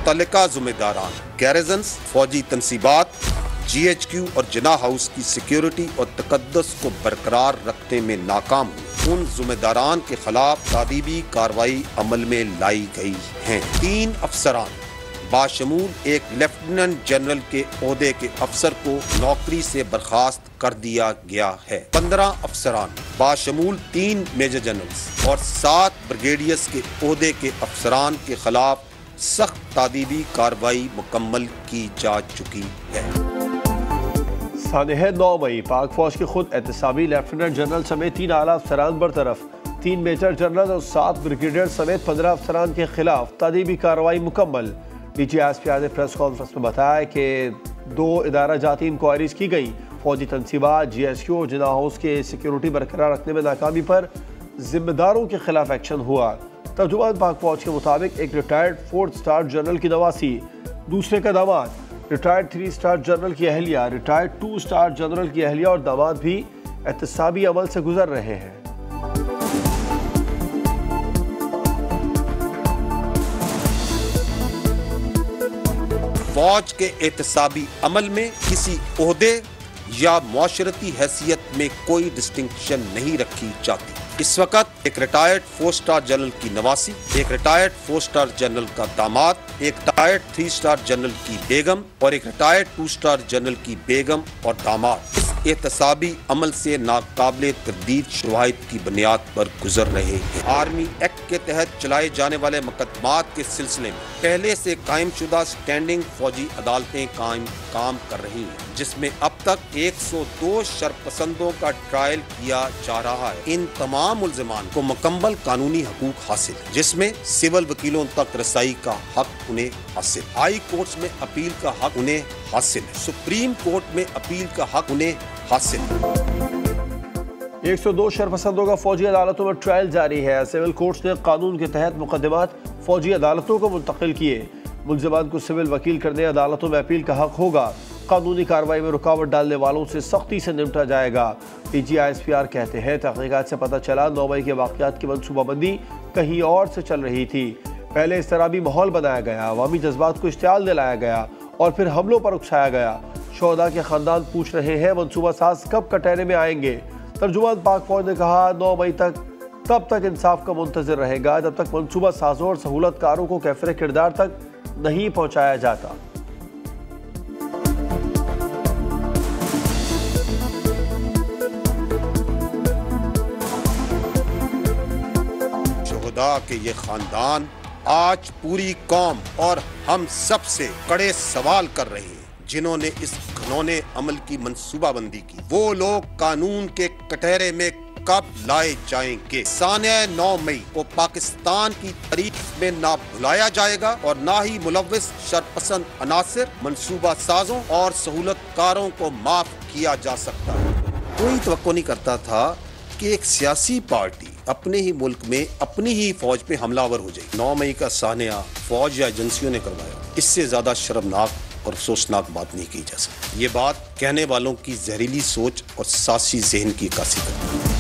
मुतल्लिका ज़िम्मेदारान गैरिजन्स, फौजी तनसीबात, GHQ और जिना house की सिक्योरिटी और तकद्दुस को बरकरार रखने में नाकाम हुए, उन ज़िम्मेदारान के खिलाफ तादीबी कार्रवाई अमल में लाई गई हैं। 3 अफसरान बाशमूल एक लेफ्टिनेंट जनरल के ओहदे के अफसर को नौकरी से बर्खास्त कर दिया गया है। 15 अफसरान बाशमूल 3 मेजर जनरल्स और 7 ब्रिगेडियर्स के ओहदे के अफसरान के खिलाफ सख्त तादीबी कार्रवाई मुकम्मल की जा चुकी है। सानह 9 मई पाक फौज के खुद एहतसाबी लेफ्टिनेंट जनरल समेत 3 आला अफसरान बरतरफ, 3 मेजर जनरल और 7 ब्रिगेडियर समेत 15 अफसरान के खिलाफ तादीबी कार्रवाई मुकम्मल। DGSPR ने प्रेस कॉन्फ्रेंस में बताया कि 2 इदारा जाती इंक्वायरीज की गई। फौजी तनसीबात, GSQ और जिना हाउस के सिक्योरिटी बरकरार रखने में नाकामी पर जिम्मेदारों के खिलाफ एक्शन हुआ। तर्जुमान पाक फौज के मुताबिक एक रिटायर्ड 4 स्टार जनरल की नवासी, दूसरे का दामाद, रिटायर्ड 3 स्टार जनरल की अहलिया, रिटायर्ड 2 स्टार जनरल की अहलिया और दामाद भी एहतसाबी अमल से गुजर रहे हैं। फौज के एहतसाबी अमल में किसी ओहदे या मुआशरती हैसियत में कोई डिस्टिंक्शन नहीं रखी जाती। इस वक्त एक रिटायर्ड 4 स्टार जनरल की नवासी, एक रिटायर्ड 4 स्टार जनरल का दामाद, एक रिटायर्ड 3 स्टार जनरल की बेगम और एक रिटायर्ड 2 स्टार जनरल की बेगम और दामाद इस एहतसाबी अमल से नाकाबिले तरदीद शवाहिद की बुनियाद पर गुजर रहे हैं। आर्मी एक्ट के तहत चलाए जाने वाले मुकदमात के सिलसिले में पहले से कायम शुदा स्टैंडिंग फौजी अदालतें काम कर रही हैं, जिसमें अब तक 102 शरपसंदों का ट्रायल किया जा रहा है। इन तमाम मुल्ज़िमान को मुकम्मल कानूनी हकूक हासिल है, जिसमें सिविल वकीलों तक रसाई का हक उन्हें हासिल, हाई कोर्ट्स में अपील का हक उन्हें हासिल है, सुप्रीम कोर्ट में अपील का हक उन्हें हासिल है। 102 शरपसंदों का फौजी अदालतों में ट्रायल जारी है। सिविल कोर्ट्स ने कानून के तहत मुकदमात फौजी अदालतों को मुंतकिल किए। मुल्ज़िमान को सिविल वकील करने अदालतों में अपील का हक होगा। कानूनी कार्रवाई में रुकावट डालने वालों से सख्ती से निपटा जाएगा। DGSPR कहते हैं तहकीकात से पता चला 9 मई के वाक़यात की मनसूबाबंदी कहीं और से चल रही थी। पहले इस तरह भी माहौल बनाया गया, अवामी जज्बात को इश्तियाल दिलाया गया और फिर हमलों पर उकसाया गया। शोहदा के खानदान पूछ रहे हैं मनसूबा साज कब कटहरे में आएंगे। तर्जुमान पाक फौज ने कहा 9 मई तब तक इंसाफ का मुंतज़िर रहेगा जब तक मनसूबा साजों और सहूलतकारों को कैफिर किरदार तक नहीं पहुँचाया जाता। शोहदा के ये खानदान आज पूरी कौम और हम सब से कड़े सवाल कर रहे हैं, जिन्होंने इस घिनौने अमल की मंसूबाबंदी की। वो लोग कानून के कटहरे में कब लाए जाएंगे? सानिया 9 मई को पाकिस्तान की तारीख में ना भुलाया जाएगा और ना ही मुलव्विस शरपसंद अनासिर, मंसूबा साजों और सहूलतकारों को माफ किया जा सकता है। कोई तवक्को नहीं करता था कि एक सियासी पार्टी अपने ही मुल्क में अपनी ही फौज पे हमलावर हो जाएगी। 9 मई का सानिया फौज या एजेंसियों ने करवाया। इससे ज्यादा शर्मनाक और अफसोसनाक बात नहीं की जा सकती। ये बात कहने वालों की जहरीली सोच और सासी जहन की अक्कासी करती है।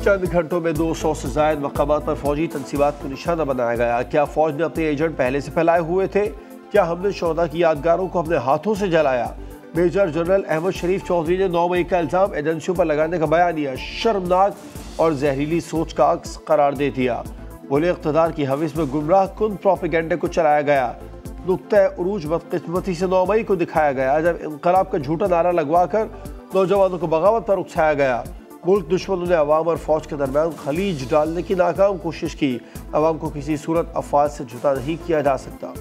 चंद घंटों में 200 से ज्यादा मकामात पर फौजी तनसीबात को निशाना बनाया गया। क्या फौज ने अपने एजेंट पहले से फैलाए हुए थे? क्या हमने शोहदा की यादगारों को अपने हाथों से जलाया? मेजर जनरल अहमद शरीफ चौधरी ने 9 मई का इल्जाम एजेंसियों पर लगाने का बयानिया शर्मनाक और जहरीली सोच का अक्स करार दे दिया। बोले इक़्तिदार की हविस में गुमराह कुन प्रोपेगेंडे को चलाया गया। नुक्ता उरूज बदकिस्मती से 9 मई को दिखाया गया जब इनकलाब का झूठा नारा लगवाकर नौजवानों को बगावत पर उकसाया गया। मुल्क दुश्मनों ने अवाम और फौज के दरमियान खलीज डालने की नाकाम कोशिश की। अवाम को किसी सूरत अफवाज से जुदा नहीं किया जा सकता।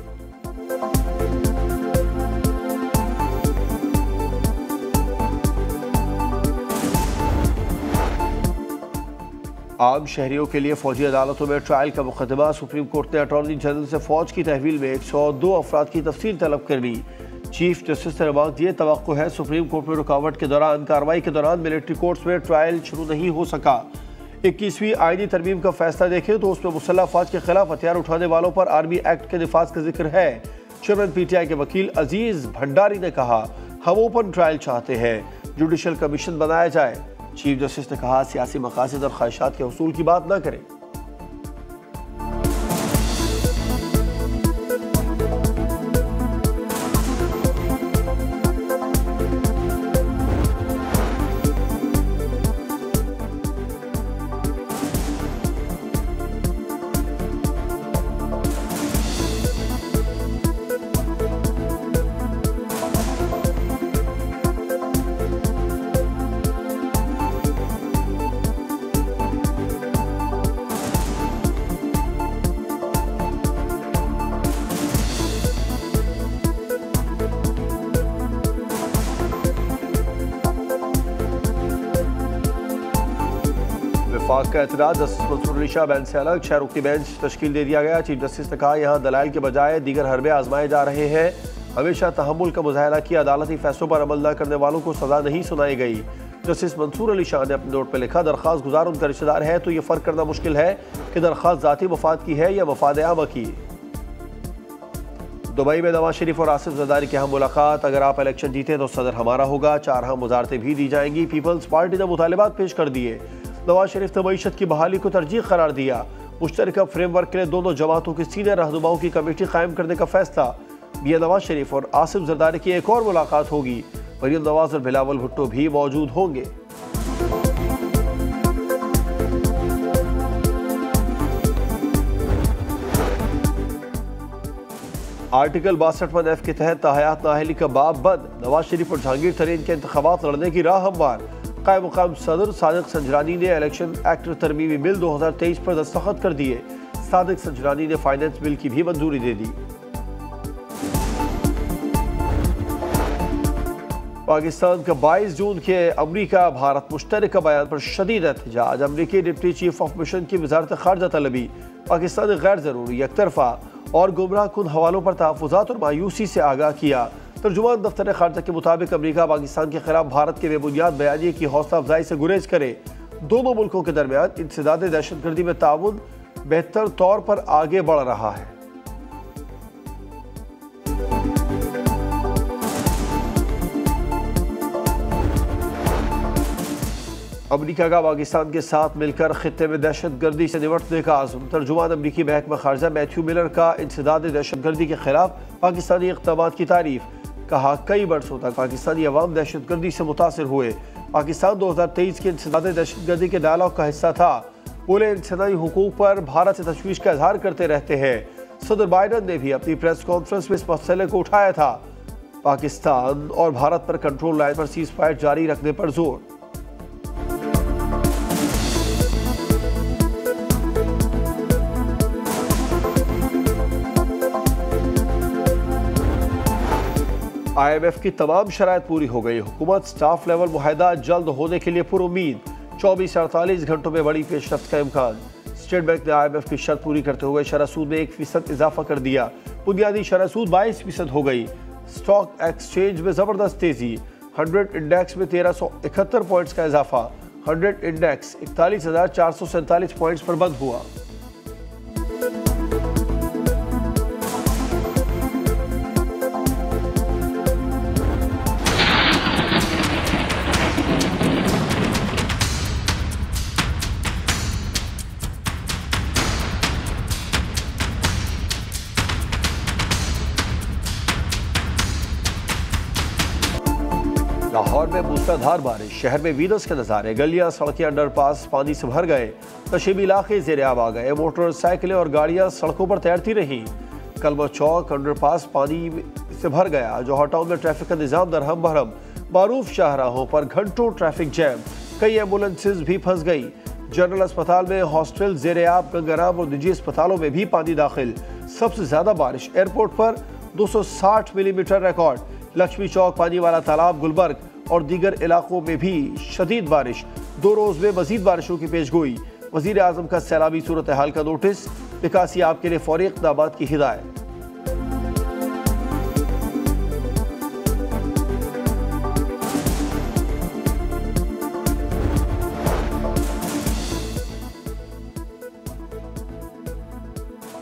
आम शहरियों के लिए फौजी अदालतों में ट्रायल का मुकदमा। सुप्रीम कोर्ट ने अटॉर्नी जनरल से फौज की तहवील में 102 अफराद की तफसील तलब कर ली। चीफ जस्टिस ने रिमार्क दिए, तवक्को है सुप्रीम कोर्ट में रुकावट के दौरान कार्रवाई के दौरान मिलिट्री कोर्ट्स में ट्रायल शुरू नहीं हो सका। 21वीं आईनी तरमीम का फैसला देखें तो उसमें मुसल्लह अफवाज के खिलाफ हथियार उठाने वालों पर आर्मी एक्ट के निफाज का जिक्र है। चेयरमैन PTI के वकील अजीज भंडारी ने कहा, हम ओपन ट्रायल चाहते हैं, जुडिशल कमीशन बनाया जाए। चीफ जस्टिस ने कहा, सियासी मकासद और ख्वाहिशात के हुसूल की बात न करें। वफाक का एतराज़, जस्टिस मंसूर अली शाह बेंच से अलग, 6 रुकनी बेंच तश्कील दे दिया गया। चीफ जस्टिस ने कहा यहाँ दलाइल के बजाय दीगर हरबे आजमाए जा रहे हैं, हमेशा तहम्मुल का मुजाहरा किया, अदालती फैसलों पर अमल न करने वालों को सजा नहीं सुनाई गई। जस्टिस मंसूर अली शाह ने अपने नोट पर लिखा, दरख्वास्त गुजार उनका रिश्तेदार है तो ये फ़र्क करना मुश्किल है कि दरख्वास्त ज़ाती मफाद की है या मफाद आमा की। दुबई में नवाज शरीफ और आसिफ जरदारी की यहाँ मुलाकात, अगर आप इलेक्शन जीते तो सदर हमारा होगा, 4 अहम वजारतें भी दी जाएंगी। पीपल्स पार्टी ने मुतालिबात पेश कर दिए। नवाज शरीफ ने मईशत की बहाली को तरजीह करार दिया। मुश्तरका फ्रेमवर्क के लिए दोनों जमातों की सीनियर रहनुमाओं की कमेटी कायम करने का फैसला। मियां नवाज शरीफ और आसिफ जरदारी की एक और मुलाकात होगी। मरीम नवाज और बिलावल भुट्टो भी मौजूद होंगे। आर्टिकल 62(1) के तहत ताहयात नाअहली का बाब बंद। नवाज शरीफ और जहांगीर तरीन के इंतखाबात लड़ने की राह हमवार। कायम मुकाम सदर सादिक संजरानी ने इलेक्शन एक्ट तरमीमी बिल 2023 पर दस्तखत कर दिए। सादिक संजरानी ने फाइनेंस बिल की भी मंजूरी दे दी। पाकिस्तान का 22 जून के अमरीका भारत मुश्तरका बयान पर शदीद एहतजाज। अमरीकी डिप्टी चीफ ऑफ मिशन की वजारत खारजा तलबी। पाकिस्तान ने गैर जरूरी, एकतरफा और गुमराह कुन हवालों पर तहफ़्फ़ुज़ात और मायूसी से आगाह किया। तर्जुमान दफ्तर खारजा के मुताबिक अमरीका पाकिस्तान के खिलाफ भारत के बेबुनियाद बयानिए की हौसला अफजाई से गुरेज करे। दोनों मुल्कों के दरमियान इंसदाद दहशतगर्दी में ताउन बेहतर तौर पर आगे बढ़ रहा है। अमरीका का पाकिस्तान के साथ मिलकर खित्ते में दहशतगर्दी से निपटने का आज़म। तर्जुमान अमरीकी महकमा खारजा मैथ्यू मिलर का इंसदाद दहशतगर्दी के खिलाफ पाकिस्तानी इक़दामात की तारीफ। कहा, कई बरसों तक पाकिस्तानी अवाम दहशतगर्दी से मुतासर हुए। पाकिस्तान 2023 के इंसदाद दहशतगर्दी के डायलॉग का हिस्सा था। बोले, इंसानी हुकूक पर भारत से तशवीश का इजहार करते रहते हैं। सदर बाइडन ने भी अपनी प्रेस कॉन्फ्रेंस में इस मसले को उठाया था। पाकिस्तान और भारत पर कंट्रोल लाइन पर सीज फायर जारी रखने पर जोर। IMF की तमाम शराइत पूरी हो गई। हुकूमत स्टाफ लेवल मुआहदा जल्द होने के लिए पुरुम्मीद। 24 से 48 घंटों में बड़ी पेशरफ्त का इम्कान। स्टेट बैंक ने IMF की शर्त पूरी करते हुए शरह सूद में 1% इजाफा कर दिया। बुनियादी शरह सूद 22% हो गई। स्टॉक एक्सचेंज में जबरदस्त तेजी। 100 इंडेक्स में 1371 पॉइंट्स का इजाफा। 100 इंडेक्स 41,447 पॉइंट्स पर बंद हुआ। लाहौर में मूसलाधार बारिश, शहर में वीनस के नज़ारे। गलियां, सड़कें, अंडरपास पानी से भर गए। नशीबी इलाके ज़ेर-ए-आब आ गए। मोटरसाइकिलें और गाड़ियां सड़कों पर तैरती रहीं। कलमा चौक अंडरपास पानी से भर गया। जौहर टाउन में ट्रैफिक का निज़ाम दरहम बहरम। मारूफ शाहराहों पर घंटों ट्रैफिक जैम। कई एम्बुलेंसेज भी फंस गई। जनरल अस्पताल में हॉस्टल ज़ेर-ए-आब। गंगाराम और निजी अस्पतालों में भी पानी दाखिल। सबसे ज्यादा बारिश एयरपोर्ट पर 260 मिलीमीटर रिकॉर्ड। लक्ष्मी चौक, पानी वाला तालाब, गुलबर्ग और दीगर इलाकों में भी शदीद बारिश। 2 रोज में मजीद बारिशों की पेशगोई। वजीर आजम का सैलाबी सूरत हाल का नोटिस। निकासी आप के लिए फौरी इक़दामात की हिदायत।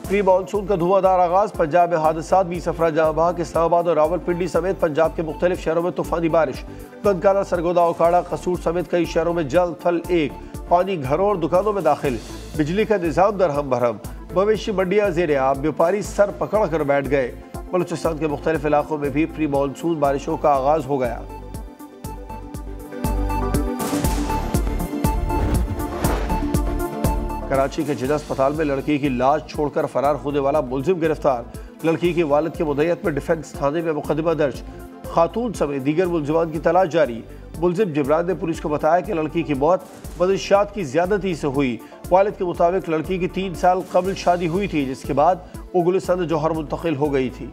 प्री मानसून का धुआंधार आगाज। पंजाब में हादसात, 20 अफराद जहां बहक। इस्लामाबाद और रावलपिंडी समेत पंजाब के मुख्तलिफ शहरों में तूफानी बारिश। ननकाना, सरगोदा, ओकाड़ा, कसूर समेत कई शहरों में जल थल एक। पानी घरों और दुकानों में दाखिल। बिजली का निजाम दरहम बहरम। मवेशी मंडियां ज़ेर-ए-आब। व्यापारी सर पकड़ कर बैठ गए। बलूचिस्तान के मुख्तलिफ इलाकों में भी प्री मानसून बारिशों का आगाज हो गया। कराची के जिला अस्पताल में लड़की की लाश छोड़कर फरार होने वाला मुलजिम गिरफ्तार। लड़की के वालिद के मुद्दत में डिफेंस थाने में मुकदमा दर्ज। खातून समेत दीगर मुलजिमान की तलाश जारी। मुलजिम जिब्रान ने पुलिस को बताया कि लड़की की मौत मनशियात की ज्यादती से हुई। वालिद के मुताबिक लड़की की 3 साल कबल शादी हुई थी, जिसके बाद वो गुलिस्तान जौहर मुंतकिल हो गई थी।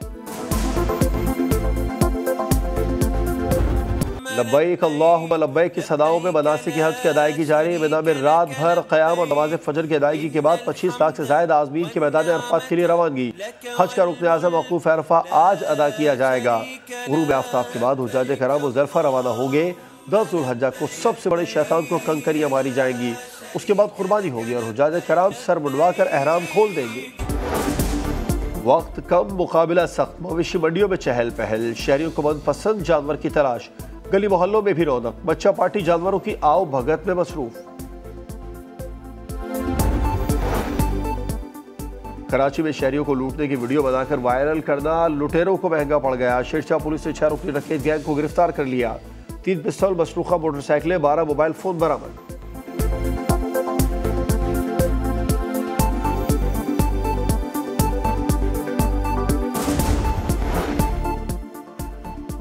लब्बैक अल्लाहुम्मा लब्बैक की सदाओं में मनासिक हज की अदायगी जारी। मिना में रात भर क़याम और नमाज फजर की अदायगी के बाद 25 लाख से ज़ायद आज़मीन के मैदान अरफात के लिए रवानगी। हज का रुकन आज़म वक़ूफ़ अरफा आज अदा किया जाएगा। गुरूब आफ्ताब के बाद हुज्जाज कराम मुज़दलिफ़ा रवाना होंगे। 10 ज़ुल्हिज्जा को सबसे बड़े शैतान को कंकरियाँ मारी जाएंगी। उसके बाद कुर्बानी होगी और हुज्जाज कराम सर मुंडवा कर एहराम खोल देंगे। वक्त कम, मुकाबला सख्त। मवेशी मंडियों में चहल पहल, शहरियों को मनपसंद जानवर की तलाश। गली मोहल्लों में भी रौनक, बच्चा पार्टी जानवरों की आओ भगत में मसरूफ। कराची में शहरियों को लूटने की वीडियो बनाकर वायरल करना लुटेरों को महंगा पड़ गया। शेरशाह पुलिस ने 6 रुकनी डकैत गैंग को गिरफ्तार कर लिया। 3 पिस्तौल, मसरूखा मोटरसाइकिलें, 12 मोबाइल फोन बरामद।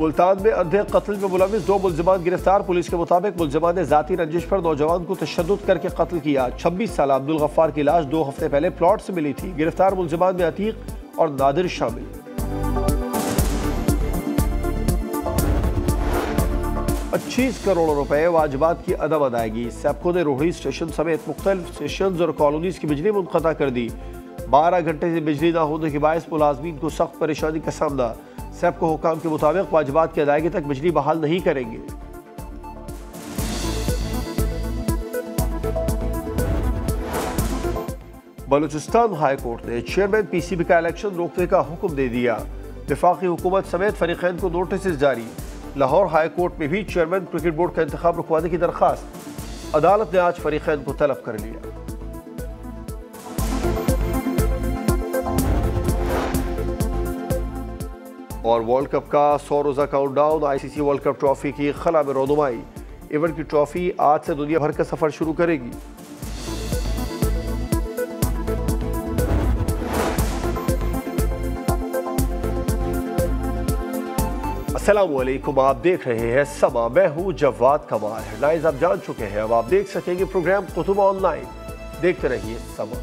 मुल्तान में अंधे कत्ल में मुलविस 2 मुल्जिमान गिरफ्तार। पुलिस के मुताबिक मुल्जिमान ने जाती रंजिश पर नौजवान को तशद्दुद करके कत्ल किया। 26 साल अब्दुल गफ्फार की लाश 2 हफ्ते पहले प्लॉट से मिली थी। गिरफ्तार मुल्जिमान में अतीक और नादिर शामिल। $25 करोड़ रुपए वाजिबात की अदम अदायगी। सेप्को ने रोहड़ी स्टेशन समेत मुख्तलिफ स्टेशन और कॉलोनीज की बिजली मुनक़ता कर दी। 12 घंटे से बिजली न होने के बायस मुलाजमीन को सख्त परेशानी का सामना। सेप्को हुकाम के मुताबिक वाजिबात की अदायगी तक बिजली बहाल नहीं करेंगे। बलूचिस्तान हाई कोर्ट ने चेयरमैन पीसीबी का इलेक्शन रोकने का हुक्म दे दिया। वफाकी हुकूमत समेत फरीकैन को नोटिस जारी। लाहौर हाई कोर्ट में भी चेयरमैन क्रिकेट बोर्ड का इंतखाब रुकवाने की दरखास्त। अदालत ने आज फरीकैन को तलब कर लिया। और वर्ल्ड कप का 100 रोज़ा countdown. ICC world cup trophy की खला में रोनुमाई। इवेंट की ट्रॉफी आज से दुनिया भर का सफर शुरू करेगी। अस्सलामु अलैकुम, आप देख रहे हैं समा। मैं हूं जवाद कमाल। हेडलाइंस आप जान चुके हैं, अब आप देख सकेंगे प्रोग्राम कुतुब ऑनलाइन। देखते रहिए समा।